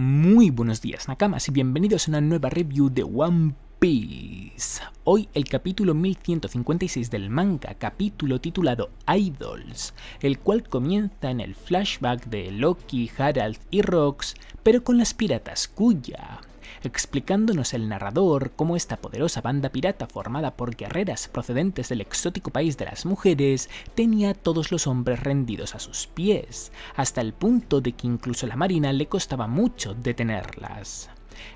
Muy buenos días, Nakamas, y bienvenidos a una nueva review de One Piece. Hoy el capítulo 1156 del manga, capítulo titulado Idols, el cual comienza en el flashback de Loki, Harald y Rox, pero con las piratas Kuya, explicándonos el narrador cómo esta poderosa banda pirata formada por guerreras procedentes del exótico país de las mujeres tenía a todos los hombres rendidos a sus pies, hasta el punto de que incluso a la marina le costaba mucho detenerlas.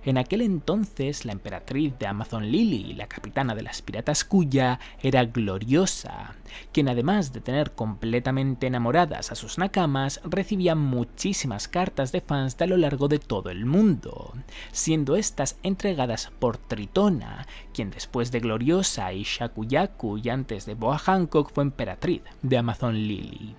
En aquel entonces, la emperatriz de Amazon Lily, la capitana de las piratas Kuya, era Gloriosa, quien además de tener completamente enamoradas a sus nakamas, recibía muchísimas cartas de fans de a lo largo de todo el mundo, siendo estas entregadas por Tritona, quien después de Gloriosa y Shakuyaku y antes de Boa Hancock fue emperatriz de Amazon Lily.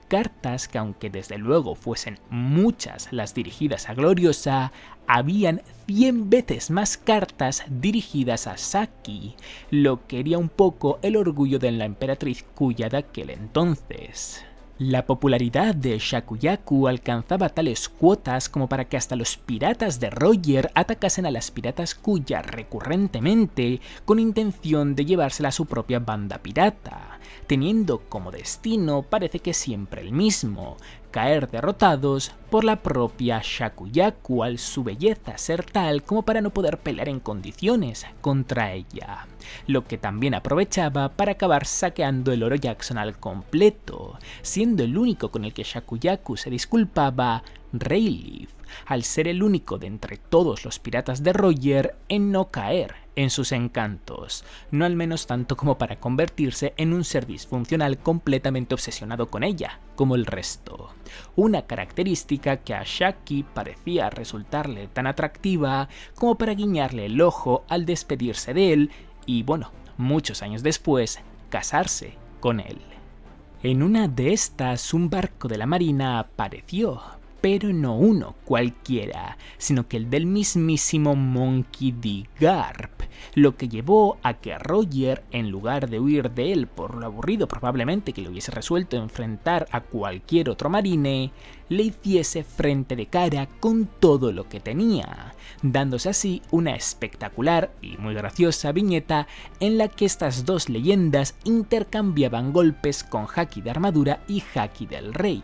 Cartas que, aunque desde luego fuesen muchas las dirigidas a Gloriosa, habían 100 veces más cartas dirigidas a Saki, lo que era un poco el orgullo de la emperatriz Kuya de aquel entonces. La popularidad de Shakuyaku alcanzaba tales cuotas como para que hasta los piratas de Roger atacasen a las piratas Kuya recurrentemente con intención de llevársela a su propia banda pirata, teniendo como destino parece que siempre el mismo: caer derrotados por la propia Shakuyaku, al su belleza ser tal como para no poder pelear en condiciones contra ella, lo que también aprovechaba para acabar saqueando el oro Jackson al completo, siendo el único con el que Shakuyaku se disculpaba Rayleigh, al ser el único de entre todos los piratas de Roger en no caer en sus encantos, no al menos tanto como para convertirse en un ser disfuncional completamente obsesionado con ella, como el resto. Una característica que a Shaki parecía resultarle tan atractiva como para guiñarle el ojo al despedirse de él y, bueno, muchos años después, casarse con él. En una de estas, un barco de la marina apareció, pero no uno cualquiera, sino que el del mismísimo Monkey D. Garp, lo que llevó a que Roger, en lugar de huir de él por lo aburrido probablemente que le hubiese resuelto enfrentar a cualquier otro marine, le hiciese frente de cara con todo lo que tenía, dándose así una espectacular y muy graciosa viñeta en la que estas dos leyendas intercambiaban golpes con haki de armadura y haki del rey.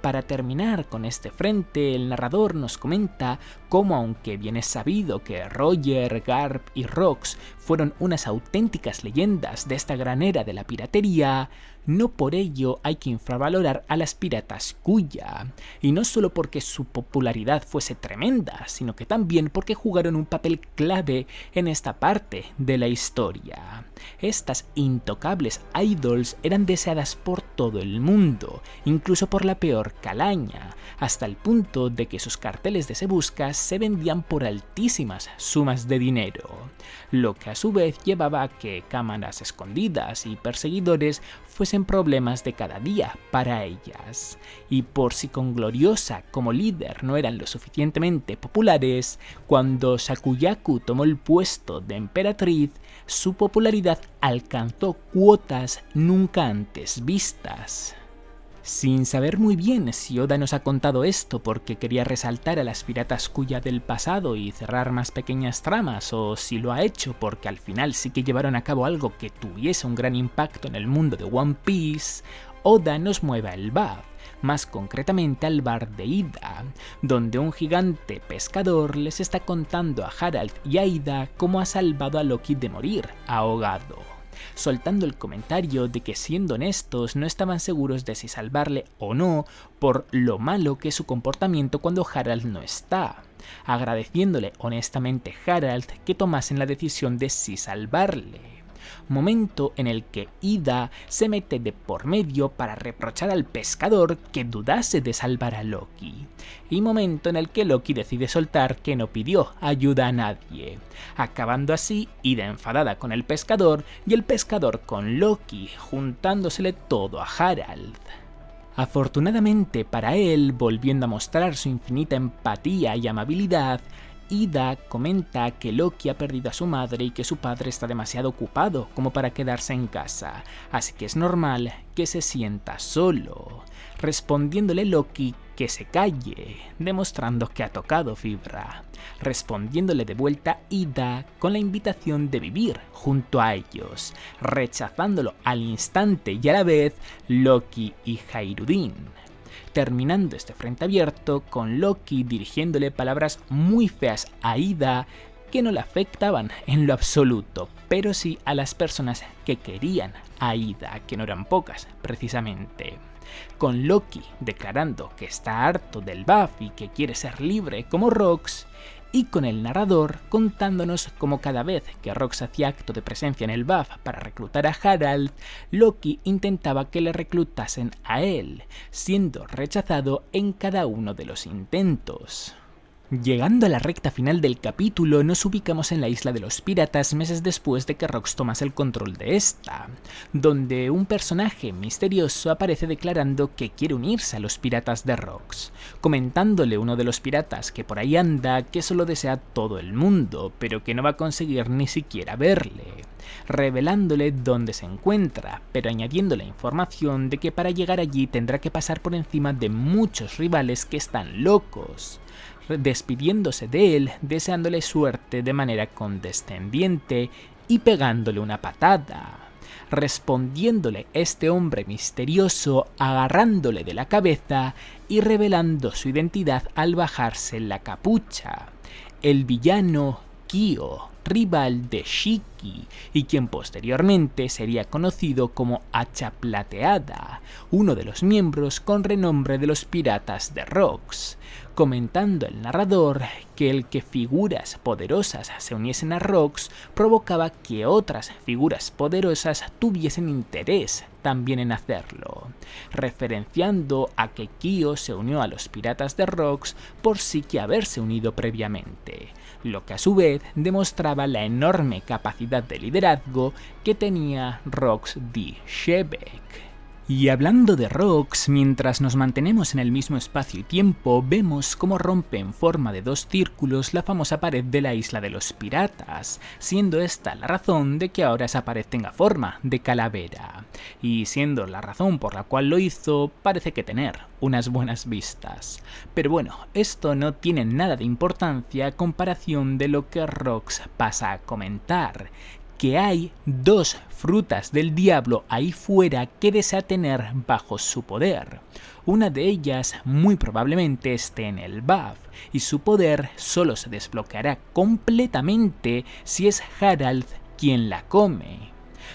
Para terminar con este frente, el narrador nos comenta cómo, aunque bien es sabido que Roger, Garp y Rox fueron unas auténticas leyendas de esta gran era de la piratería, no por ello hay que infravalorar a las piratas Kuya, y no solo porque su popularidad fuese tremenda, sino que también porque jugaron un papel clave en esta parte de la historia. Estas intocables idols eran deseadas por todo el mundo, incluso por la peor calaña, hasta el punto de que sus carteles de Se Busca se vendían por altísimas sumas de dinero, lo que a su vez llevaba a que cámaras escondidas y perseguidores fuesen problemas de cada día para ellas, y por si con Gloriosa como líder no eran lo suficientemente populares, cuando Shakuyaku tomó el puesto de emperatriz, su popularidad alcanzó cuotas nunca antes vistas. Sin saber muy bien si Oda nos ha contado esto porque quería resaltar a las piratas Kuya del pasado y cerrar más pequeñas tramas, o si lo ha hecho porque al final sí que llevaron a cabo algo que tuviese un gran impacto en el mundo de One Piece, Oda nos mueve el BAF, más concretamente al bar de Ida, donde un gigante pescador les está contando a Harald y a Ida cómo ha salvado a Loki de morir ahogado, soltando el comentario de que, siendo honestos, no estaban seguros de si salvarle o no por lo malo que es su comportamiento cuando Harald no está, agradeciéndole honestamente Harald que tomasen la decisión de si salvarle. Momento en el que Ida se mete de por medio para reprochar al pescador que dudase de salvar a Loki, y momento en el que Loki decide soltar que no pidió ayuda a nadie, acabando así Ida enfadada con el pescador y el pescador con Loki, juntándosele todo a Harald. Afortunadamente para él, volviendo a mostrar su infinita empatía y amabilidad, Ida comenta que Loki ha perdido a su madre y que su padre está demasiado ocupado como para quedarse en casa, así que es normal que se sienta solo, respondiéndole Loki que se calle, demostrando que ha tocado fibra, respondiéndole de vuelta Ida con la invitación de vivir junto a ellos, rechazándolo al instante y a la vez Loki y Heirudin, terminando este frente abierto con Loki dirigiéndole palabras muy feas a Ida que no le afectaban en lo absoluto, pero sí a las personas que querían a Ida, que no eran pocas precisamente. Con Loki declarando que está harto del buff y que quiere ser libre como Rox, y con el narrador contándonos cómo cada vez que Rox hacía acto de presencia en el buff para reclutar a Harald, Loki intentaba que le reclutasen a él, siendo rechazado en cada uno de los intentos. Llegando a la recta final del capítulo, nos ubicamos en la isla de los piratas meses después de que Rox tomase el control de esta, donde un personaje misterioso aparece declarando que quiere unirse a los piratas de Rox, comentándole uno de los piratas que por ahí anda que solo desea todo el mundo, pero que no va a conseguir ni siquiera verle, revelándole dónde se encuentra, pero añadiendo la información de que para llegar allí tendrá que pasar por encima de muchos rivales que están locos, despidiéndose de él, deseándole suerte de manera condescendiente y pegándole una patada, respondiéndole este hombre misterioso agarrándole de la cabeza y revelando su identidad al bajarse la capucha, el villano Kyo, rival de Shiki, y quien posteriormente sería conocido como Hacha Plateada, uno de los miembros con renombre de los piratas de Rox, comentando el narrador que el que figuras poderosas se uniesen a Rox provocaba que otras figuras poderosas tuviesen interés también en hacerlo, referenciando a que Kyo se unió a los piratas de Rox por sí que haberse unido previamente, lo que a su vez demostraba la enorme capacidad de liderazgo que tenía Rox D. Shebeck. Y hablando de Rox, mientras nos mantenemos en el mismo espacio y tiempo, vemos cómo rompe en forma de dos círculos la famosa pared de la isla de los piratas, siendo esta la razón de que ahora esa pared tenga forma de calavera, y siendo la razón por la cual lo hizo, parece que tener unas buenas vistas. Pero bueno, esto no tiene nada de importancia a comparación de lo que Rox pasa a comentar, que hay dos frutas del diablo ahí fuera que desea tener bajo su poder. Una de ellas muy probablemente esté en el buff, y su poder solo se desbloqueará completamente si es Harald quien la come.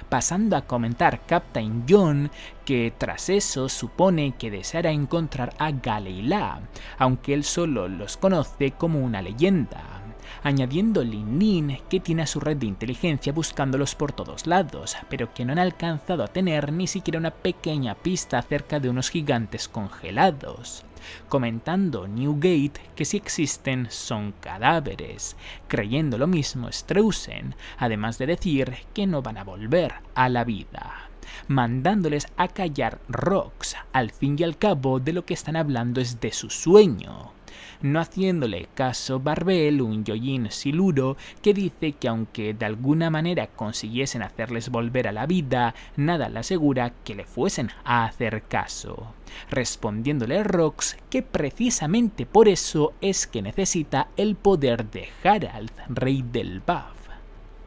Pasando a comentar Captain John que tras eso supone que deseará encontrar a Gale y La, aunque él solo los conoce como una leyenda, añadiendo Lin Lin que tiene a su red de inteligencia buscándolos por todos lados, pero que no han alcanzado a tener ni siquiera una pequeña pista acerca de unos gigantes congelados, comentando Newgate que si existen son cadáveres, creyendo lo mismo Streusen, además de decir que no van a volver a la vida, mandándoles a callar Rox. Al fin y al cabo de lo que están hablando es de su sueño, no haciéndole caso Barbel, un Yojin Siluro, que dice que aunque de alguna manera consiguiesen hacerles volver a la vida, nada le asegura que le fuesen a hacer caso, respondiéndole Rox que precisamente por eso es que necesita el poder de Harald, rey del buff,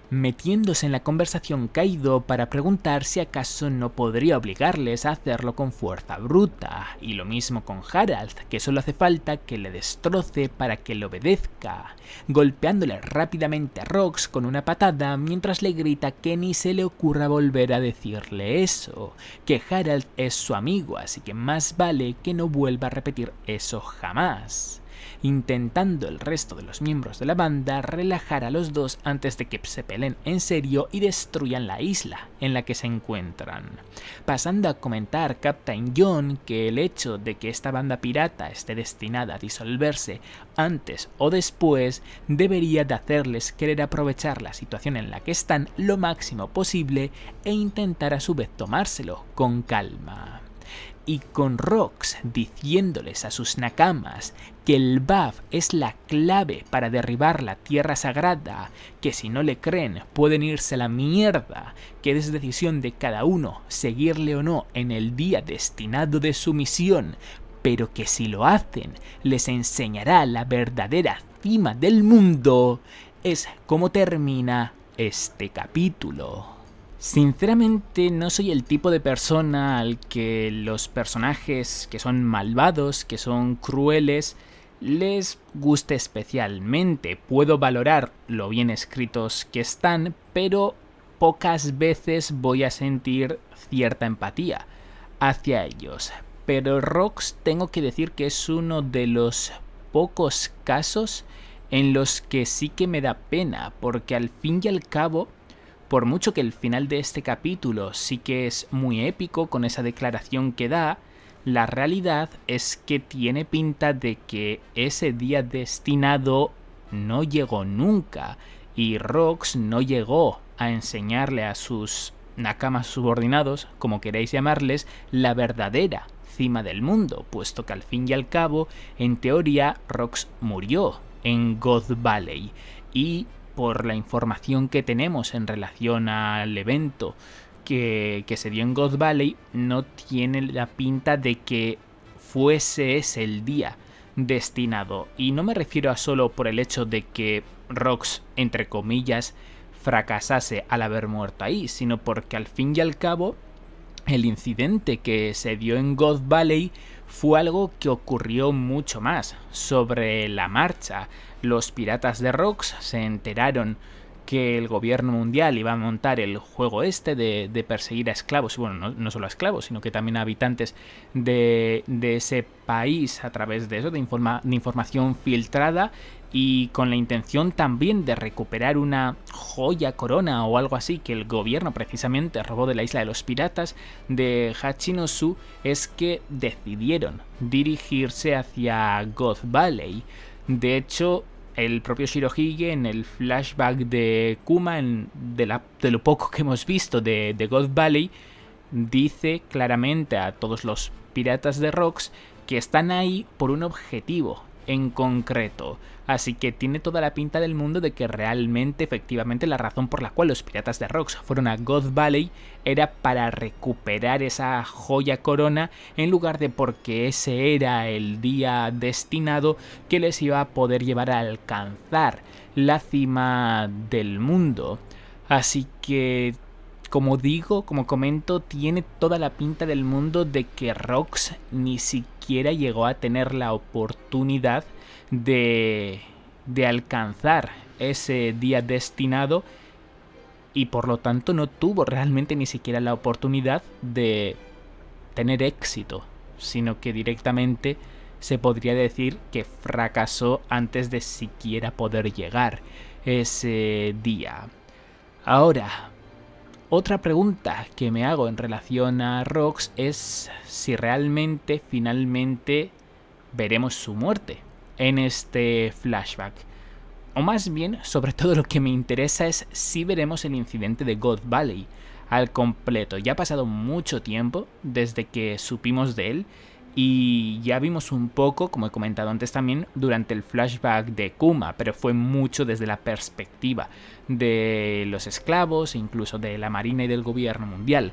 metiéndose en la conversación Kaido para preguntar si acaso no podría obligarles a hacerlo con fuerza bruta, y lo mismo con Harald, que solo hace falta que le destroce para que le obedezca, golpeándole rápidamente a Rox con una patada mientras le grita que ni se le ocurra volver a decirle eso, que Harald es su amigo, así que más vale que no vuelva a repetir eso jamás, intentando el resto de los miembros de la banda relajar a los dos antes de que se peleen en serio y destruyan la isla en la que se encuentran. Pasando a comentar Captain John que el hecho de que esta banda pirata esté destinada a disolverse antes o después debería de hacerles querer aprovechar la situación en la que están lo máximo posible e intentar a su vez tomárselo con calma. Y con Rox diciéndoles a sus nakamas que el buff es la clave para derribar la tierra sagrada, que si no le creen pueden irse a la mierda, que es decisión de cada uno seguirle o no en el día destinado de su misión, pero que si lo hacen les enseñará la verdadera cima del mundo, es como termina este capítulo. Sinceramente no soy el tipo de persona al que los personajes que son malvados, que son crueles, les guste especialmente. Puedo valorar lo bien escritos que están, pero pocas veces voy a sentir cierta empatía hacia ellos. Pero Rox tengo que decir que es uno de los pocos casos en los que sí que me da pena, porque al fin y al cabo, por mucho que el final de este capítulo sí que es muy épico con esa declaración que da, la realidad es que tiene pinta de que ese día destinado no llegó nunca y Rox no llegó a enseñarle a sus nakamas subordinados, como queráis llamarles, la verdadera cima del mundo, puesto que al fin y al cabo, en teoría, Rox murió en God Valley y por la información que tenemos en relación al evento que se dio en God Valley, no tiene la pinta de que fuese ese el día destinado. Y no me refiero a solo por el hecho de que Rox, entre comillas, fracasase al haber muerto ahí, sino porque al fin y al cabo el incidente que se dio en God Valley fue algo que ocurrió mucho más sobre la marcha. Los piratas de Rox se enteraron que el gobierno mundial iba a montar el juego este de perseguir a esclavos, bueno, no solo a esclavos, sino que también a habitantes de ese país a través de eso, de información filtrada, y con la intención también de recuperar una joya corona o algo así que el gobierno precisamente robó de la isla de los piratas de Hachinosu, es que decidieron dirigirse hacia God Valley. De hecho, el propio Shirohige en el flashback de Kuma, de lo poco que hemos visto de God Valley, dice claramente a todos los piratas de Rox que están ahí por un objetivo en concreto. Así que tiene toda la pinta del mundo de que realmente, efectivamente, la razón por la cual los piratas de Rox fueron a God Valley era para recuperar esa joya corona, en lugar de porque ese era el día destinado que les iba a poder llevar a alcanzar la cima del mundo. Así que, como digo, como comento, tiene toda la pinta del mundo de que Rox ni siquiera llegó a tener la oportunidad de alcanzar ese día destinado y por lo tanto no tuvo realmente ni siquiera la oportunidad de tener éxito, sino que directamente se podría decir que fracasó antes de siquiera poder llegar ese día. Ahora, otra pregunta que me hago en relación a Rox es si realmente finalmente veremos su muerte en este flashback. O más bien, sobre todo lo que me interesa es si veremos el incidente de God Valley al completo. Ya ha pasado mucho tiempo desde que supimos de él y ya vimos un poco, como he comentado antes también, durante el flashback de Kuma, pero fue mucho desde la perspectiva de los esclavos e incluso de la marina y del gobierno mundial,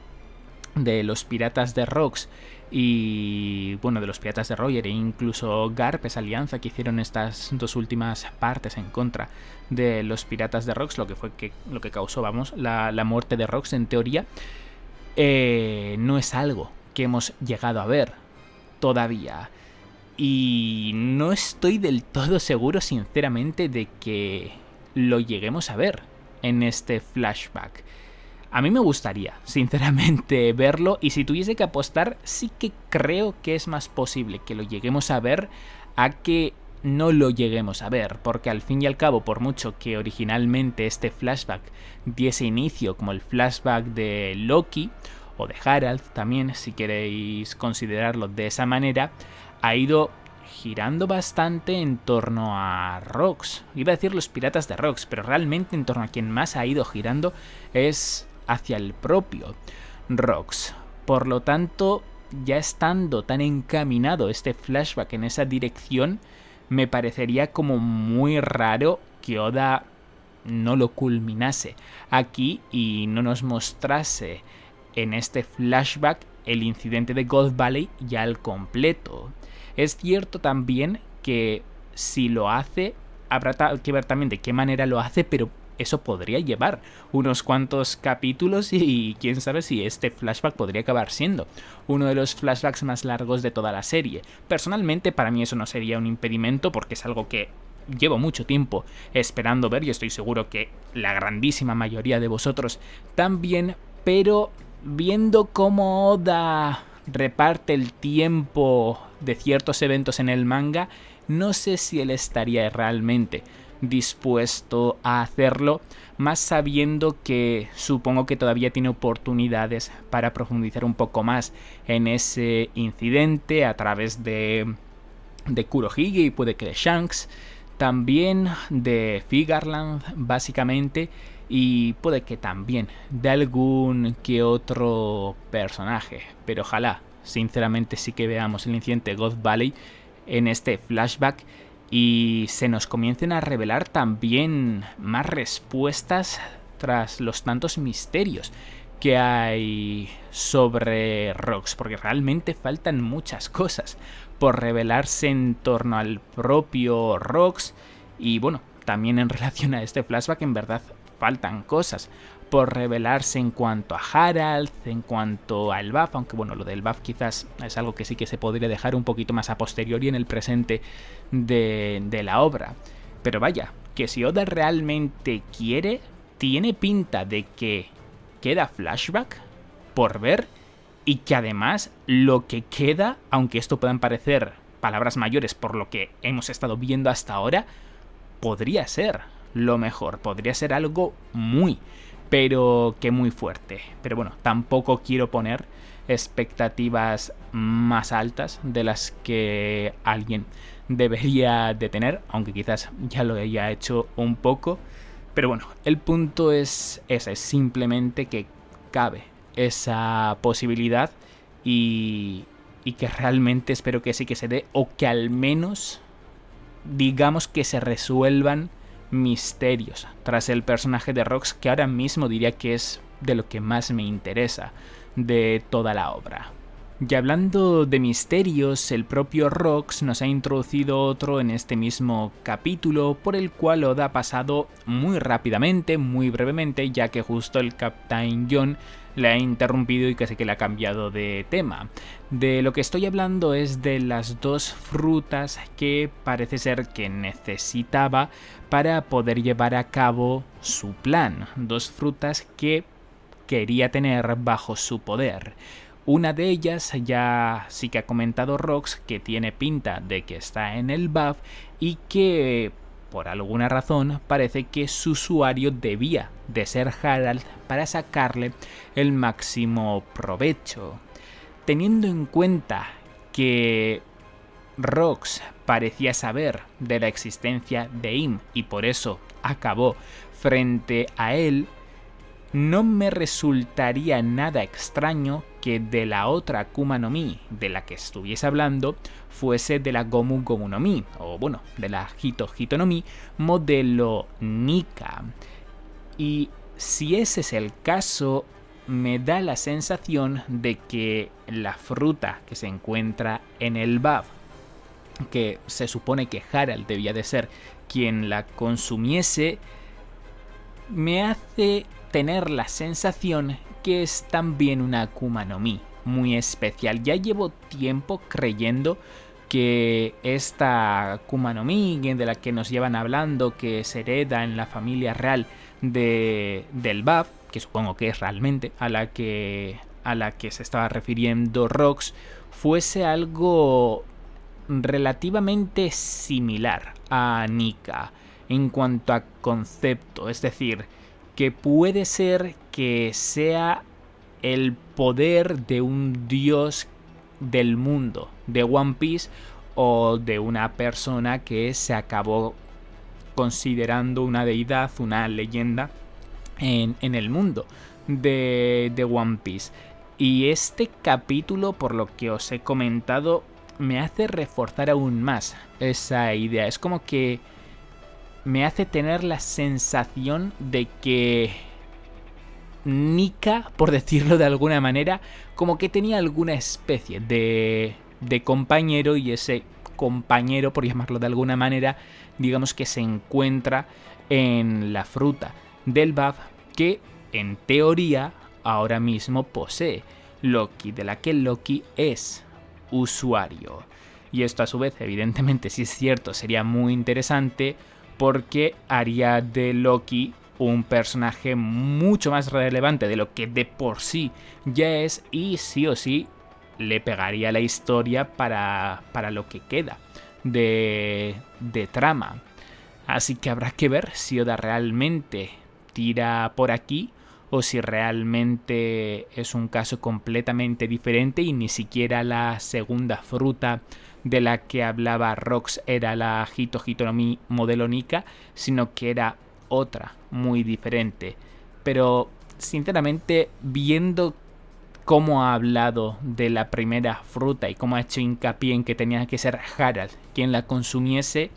de los piratas de Rox y bueno, de los piratas de Roger e incluso Garp, esa alianza que hicieron estas dos últimas partes en contra de los piratas de Rox, lo que causó, vamos, la muerte de Rox en teoría. No es algo que hemos llegado a ver todavía y no estoy del todo seguro, sinceramente, de que lo lleguemos a ver en este flashback. A mí me gustaría, sinceramente, verlo, y si tuviese que apostar, sí que creo que es más posible que lo lleguemos a ver a que no lo lleguemos a ver, porque al fin y al cabo, por mucho que originalmente este flashback diese inicio como el flashback de Loki, o de Harald también, si queréis considerarlo de esa manera, ha ido girando bastante en torno a Rox. Iba a decir los piratas de Rox, pero realmente en torno a quien más ha ido girando es hacia el propio Rox. Por lo tanto, ya estando tan encaminado este flashback en esa dirección, me parecería como muy raro que Oda no lo culminase aquí y no nos mostrase en este flashback el incidente de God Valley ya al completo. Es cierto también que si lo hace, habrá que ver también de qué manera lo hace, pero eso podría llevar unos cuantos capítulos y quién sabe si este flashback podría acabar siendo uno de los flashbacks más largos de toda la serie. Personalmente, para mí eso no sería un impedimento porque es algo que llevo mucho tiempo esperando ver y estoy seguro que la grandísima mayoría de vosotros también, pero viendo cómo Oda reparte el tiempo de ciertos eventos en el manga, no sé si él estaría realmente dispuesto a hacerlo, más sabiendo que supongo que todavía tiene oportunidades para profundizar un poco más en ese incidente a través de Kurohige y puede que de Shanks, también de Figarland básicamente, y puede que también de algún que otro personaje, pero ojalá sinceramente sí que veamos el incidente God Valley en este flashback y se nos comiencen a revelar también más respuestas tras los tantos misterios que hay sobre Rox, porque realmente faltan muchas cosas por revelarse en torno al propio Rox y bueno, también en relación a este flashback en verdad faltan cosas por revelarse en cuanto a Harald, en cuanto al buff, aunque bueno, lo del buff quizás es algo que sí que se podría dejar un poquito más a posteriori en el presente de la obra. Pero vaya, que si Oda realmente quiere, tiene pinta de que queda flashback por ver y que además lo que queda, aunque esto puedan parecer palabras mayores por lo que hemos estado viendo hasta ahora, podría ser lo mejor, podría ser algo muy, pero que muy fuerte. Pero bueno, tampoco quiero poner expectativas más altas de las que alguien debería de tener, aunque quizás ya lo haya hecho un poco. Pero bueno, el punto es ese, es simplemente que cabe esa posibilidad y que realmente espero que sí que se dé, o que al menos digamos que se resuelvan misterios tras el personaje de Rox, que ahora mismo diría que es de lo que más me interesa de toda la obra. Y hablando de misterios, el propio Rox nos ha introducido otro en este mismo capítulo, por el cual Oda ha pasado muy rápidamente, muy brevemente, ya que justo el Captain John le ha interrumpido y casi que le ha cambiado de tema. De lo que estoy hablando es de las dos frutas que parece ser que necesitaba para poder llevar a cabo su plan. Dos frutas que quería tener bajo su poder. Una de ellas ya sí que ha comentado Rox, que tiene pinta de que está en el buff y que por alguna razón parece que su usuario debía de ser Harald para sacarle el máximo provecho. Teniendo en cuenta que Rox parecía saber de la existencia de Im y por eso acabó frente a él, no me resultaría nada extraño que de la otra Akuma no Mi de la que estuviese hablando fuese de la Gomu Gomu no Mi, o bueno, de la Hito Hito no Mi modelo Nika. Y si ese es el caso, me da la sensación de que la fruta que se encuentra en el buff, que se supone que Harald debía de ser quien la consumiese, me hace tener la sensación que es también una Akuma no Mi muy especial. Ya llevo tiempo creyendo que esta Akuma no Mi de la que nos llevan hablando, que se hereda en la familia real del buff, que supongo que es realmente a la que se estaba refiriendo Rox, fuese algo relativamente similar a Nika en cuanto a concepto, es decir, que puede ser que sea el poder de un dios del mundo de One Piece o de una persona que se acabó considerando una deidad, una leyenda en el mundo de One Piece. Y este capítulo, por lo que os he comentado, me hace reforzar aún más esa idea. Es como que me hace tener la sensación de que Nika, por decirlo de alguna manera, como que tenía alguna especie de compañero, y ese compañero, por llamarlo de alguna manera, digamos que se encuentra en la fruta del Bab que en teoría ahora mismo posee Loki, de la que Loki es usuario. Y esto a su vez, evidentemente, si es cierto, sería muy interesante porque haría de Loki un personaje mucho más relevante de lo que de por sí ya es, y sí o sí le pegaría la historia para lo que queda de trama. Así que habrá que ver si Oda realmente tira por aquí o si realmente es un caso completamente diferente y ni siquiera la segunda fruta de la que hablaba Rox era la Hito no Mi modelo Nika, sino que era otra muy diferente. Pero sinceramente, viendo cómo ha hablado de la primera fruta y cómo ha hecho hincapié en que tenía que ser Harald quien la consumiese,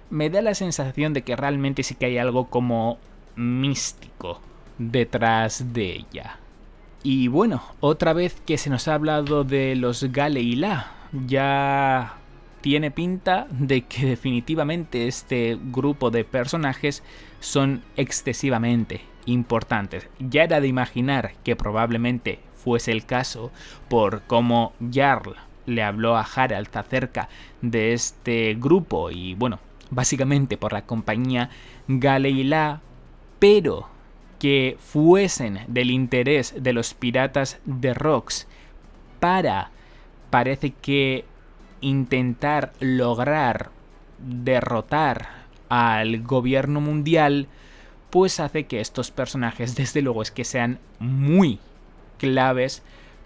me da la sensación de que realmente sí que hay algo como místico detrás de ella. Y bueno, otra vez que se nos ha hablado de los Gale y La, ya tiene pinta de que definitivamente este grupo de personajes son excesivamente importantes. Ya era de imaginar que probablemente fuese el caso por cómo Jarl le habló a Harald acerca de este grupo y bueno, básicamente por la compañía Gale y La, pero que fuesen del interés de los piratas de Rox para, parece que, intentar lograr derrotar al gobierno mundial, pues hace que estos personajes desde luego es que sean muy claves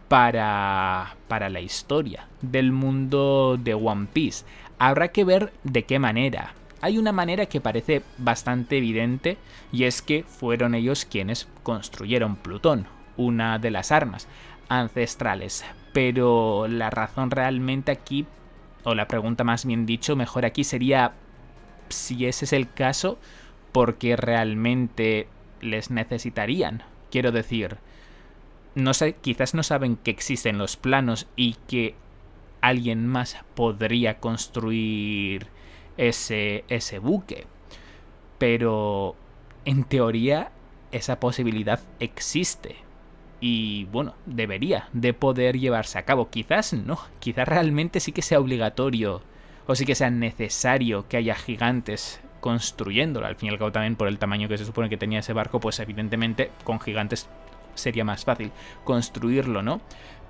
para la historia del mundo de One Piece. Habrá que ver de qué manera. Hay una manera que parece bastante evidente y es que fueron ellos quienes construyeron Plutón, una de las armas ancestrales. Pero la razón realmente aquí, o la pregunta más bien dicho, mejor aquí sería si ese es el caso, ¿por qué realmente les necesitarían? Quiero decir, no sé, quizás no saben que existen los planos y que alguien más podría construir ese buque. Pero en teoría esa posibilidad existe. Y bueno, debería de poder llevarse a cabo. Quizás no, quizás realmente sí que sea obligatorio o sí que sea necesario que haya gigantes construyéndolo. Al fin y al cabo también por el tamaño que se supone que tenía ese barco, pues evidentemente con gigantes sería más fácil construirlo, ¿no?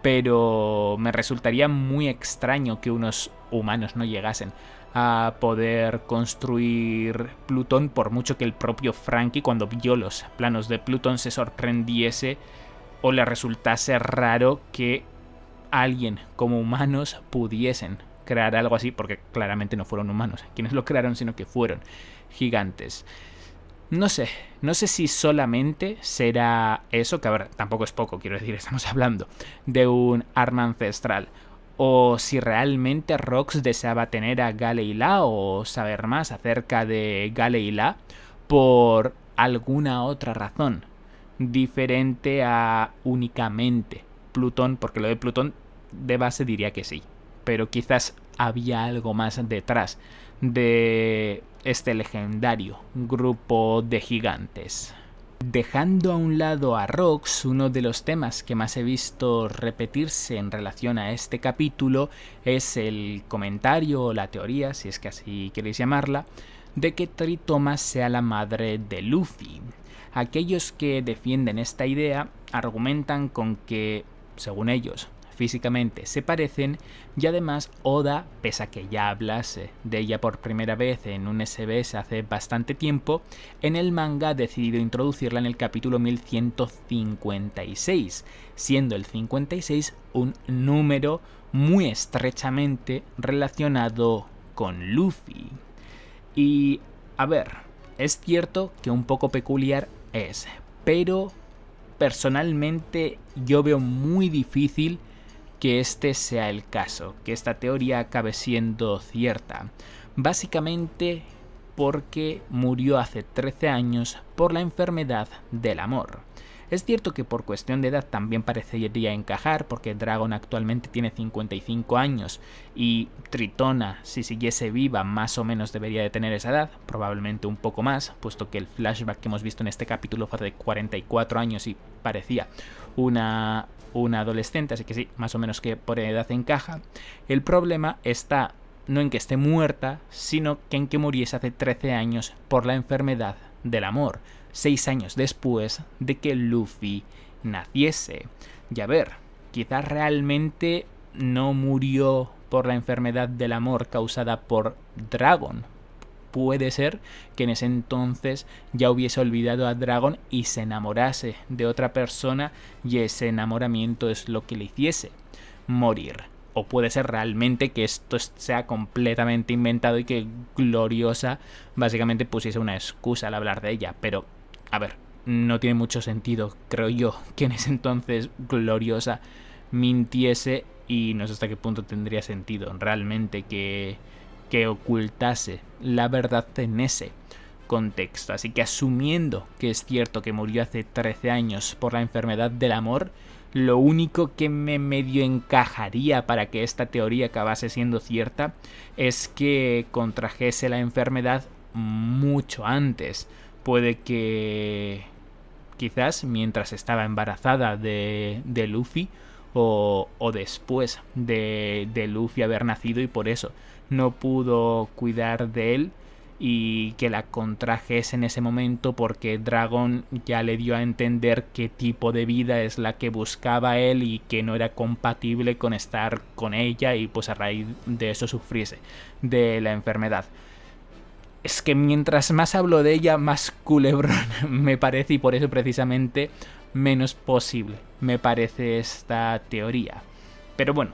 Pero me resultaría muy extraño que unos humanos no llegasen a poder construir Plutón, por mucho que el propio Franky, cuando vio los planos de Plutón, se sorprendiese o le resultase raro que alguien como humanos pudiesen crear algo así, porque claramente no fueron humanos quienes lo crearon, sino que fueron gigantes. No sé si solamente será eso, que a ver, tampoco es poco, quiero decir, estamos hablando de un arma ancestral, o si realmente Rox deseaba tener a Gale y La o saber más acerca de Gale y La por alguna otra razón diferente a únicamente Plutón, porque lo de Plutón de base diría que sí, pero quizás había algo más detrás de este legendario grupo de gigantes. Dejando a un lado a Rox, uno de los temas que más he visto repetirse en relación a este capítulo es el comentario o la teoría, si es que así queréis llamarla, de que Tritoma sea la madre de Luffy. Aquellos que defienden esta idea argumentan con que, según ellos, físicamente se parecen y además Oda, pese a que ya hablase de ella por primera vez en un SBS hace bastante tiempo, en el manga ha decidido introducirla en el capítulo 1156, siendo el 56 un número muy estrechamente relacionado con Luffy. Y, a ver, es cierto que un poco peculiar es, pero personalmente yo veo muy difícil que este sea el caso, que esta teoría acabe siendo cierta, básicamente porque murió hace 13 años por la enfermedad del amor. Es cierto que por cuestión de edad también parecería encajar, porque Dragon actualmente tiene 55 años y Tritona, si siguiese viva, más o menos debería de tener esa edad, probablemente un poco más, puesto que el flashback que hemos visto en este capítulo fue de 44 años y parecía una adolescente, así que sí, más o menos que por edad encaja. El problema está no en que esté muerta, sino que en que muriese hace 13 años por la enfermedad del amor, 6 años después de que Luffy naciese. Y a ver, quizás realmente no murió por la enfermedad del amor causada por Dragon. Puede ser que en ese entonces ya hubiese olvidado a Dragon y se enamorase de otra persona, y ese enamoramiento es lo que le hiciese morir. O puede ser realmente que esto sea completamente inventado y que Gloriosa básicamente pusiese una excusa al hablar de ella. Pero, a ver, no tiene mucho sentido, creo yo, que en ese entonces Gloriosa mintiese, y no sé hasta qué punto tendría sentido realmente que ocultase la verdad en ese contexto. Así que, asumiendo que es cierto que murió hace 13 años por la enfermedad del amor, lo único que me medio encajaría para que esta teoría acabase siendo cierta es que contrajese la enfermedad mucho antes. Puede que quizás mientras estaba embarazada de Luffy, o después de Luffy haber nacido, y por eso no pudo cuidar de él, y que la contrajese en ese momento porque Dragon ya le dio a entender qué tipo de vida es la que buscaba él y que no era compatible con estar con ella, y pues a raíz de eso sufriese de la enfermedad. Es que mientras más hablo de ella, más culebrón me parece, y por eso precisamente menos posible me parece esta teoría. Pero bueno,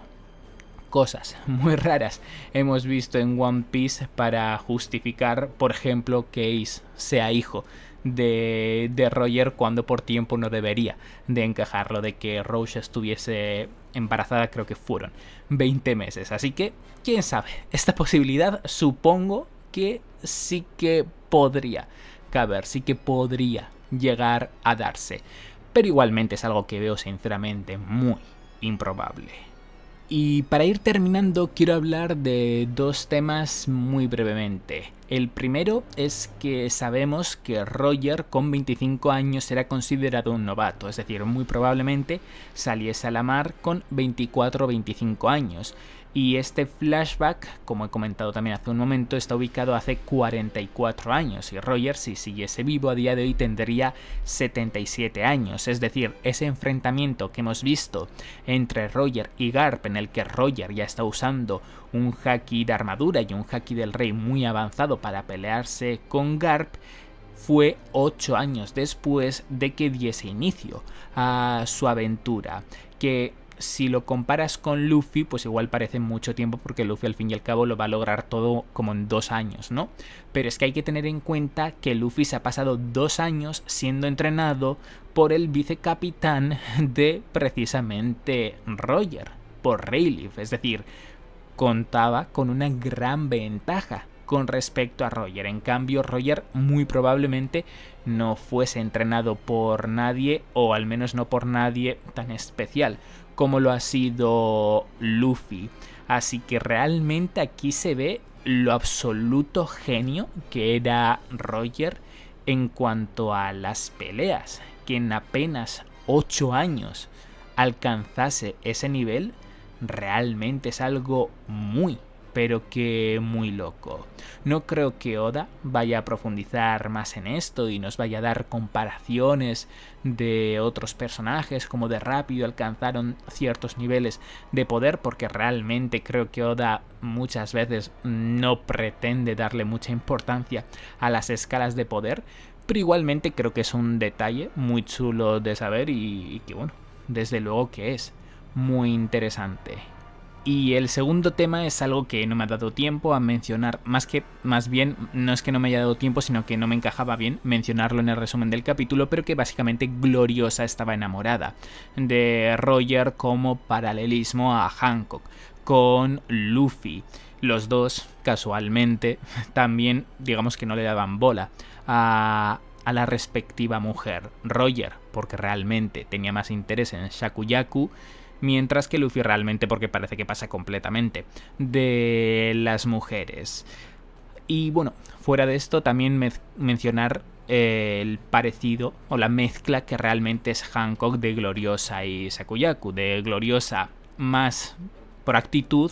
cosas muy raras hemos visto en One Piece para justificar, por ejemplo, que Ace sea hijo de Roger cuando por tiempo no debería de encajarlo, de que Roger estuviese embarazada, creo que fueron 20 meses. Así que, quién sabe, esta posibilidad supongo que sí que podría caber, sí que podría llegar a darse, pero igualmente es algo que veo sinceramente muy improbable. Y para ir terminando, quiero hablar de dos temas muy brevemente. El primero es que sabemos que Roger con 25 años era considerado un novato, es decir, muy probablemente saliese a la mar con 24 o 25 años. Y este flashback, como he comentado también hace un momento, está ubicado hace 44 años, y Roger, si siguiese vivo a día de hoy, tendría 77 años. Es decir, ese enfrentamiento que hemos visto entre Roger y Garp, en el que Roger ya está usando un haki de armadura y un haki del rey muy avanzado para pelearse con Garp, fue 8 años después de que diese inicio a su aventura, que si lo comparas con Luffy, pues igual parece mucho tiempo, porque Luffy al fin y al cabo lo va a lograr todo como en 2 años, ¿no? Pero es que hay que tener en cuenta que Luffy se ha pasado 2 años siendo entrenado por el vicecapitán de precisamente Roger, por Rayleigh, es decir, contaba con una gran ventaja con respecto a Roger. En cambio, Roger muy probablemente no fuese entrenado por nadie, o al menos no por nadie tan especial como lo ha sido Luffy. Así que realmente aquí se ve lo absoluto genio que era Roger en cuanto a las peleas, que en apenas 8 años alcanzase ese nivel. Realmente es algo muy, pero que muy loco. No creo que Oda vaya a profundizar más en esto y nos vaya a dar comparaciones de otros personajes, como de rápido alcanzaron ciertos niveles de poder, porque realmente creo que Oda muchas veces no pretende darle mucha importancia a las escalas de poder, pero igualmente creo que es un detalle muy chulo de saber, y que bueno, desde luego que es muy interesante. Y el segundo tema es algo que no me ha dado tiempo a mencionar, más bien no es que no me haya dado tiempo, sino que no me encajaba bien mencionarlo en el resumen del capítulo, pero que básicamente Gloriosa estaba enamorada de Roger como paralelismo a Hancock con Luffy. Los dos, casualmente, también digamos que no le daban bola a a la respectiva mujer. Roger, porque realmente tenía más interés en Shakuyaku, mientras que Luffy realmente porque parece que pasa completamente de las mujeres. Y bueno, fuera de esto también mencionar el parecido o la mezcla que realmente es Hancock de Gloriosa y Sakuyaku, de Gloriosa más por actitud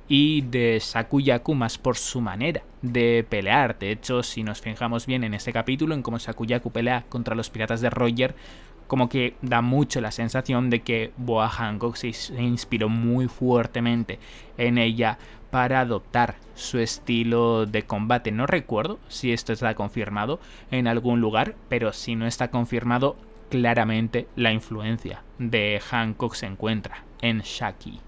y de Sakuyaku más por su manera de pelear. De hecho, si nos fijamos bien en este capítulo, en cómo Sakuyaku pelea contra los piratas de Roger, como que da mucho la sensación de que Boa Hancock se inspiró muy fuertemente en ella para adoptar su estilo de combate. No recuerdo si esto está confirmado en algún lugar, pero si no está confirmado, claramente la influencia de Hancock se encuentra en Shaki.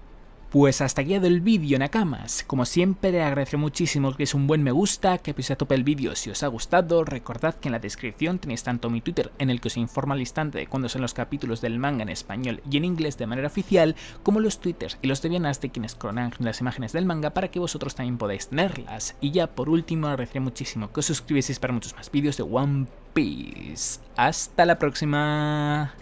Pues hasta aquí el vídeo, Nakamas. Como siempre, agradezco muchísimo que es un buen me gusta, que apoyéis a tope el vídeo si os ha gustado. Recordad que en la descripción tenéis tanto mi Twitter, en el que os informa al instante de cuándo son los capítulos del manga en español y en inglés de manera oficial, como los twitters y los debianas de quienes cronan las imágenes del manga para que vosotros también podáis tenerlas. Y ya por último, agradeceré muchísimo que os suscribieseis para muchos más vídeos de One Piece. ¡Hasta la próxima!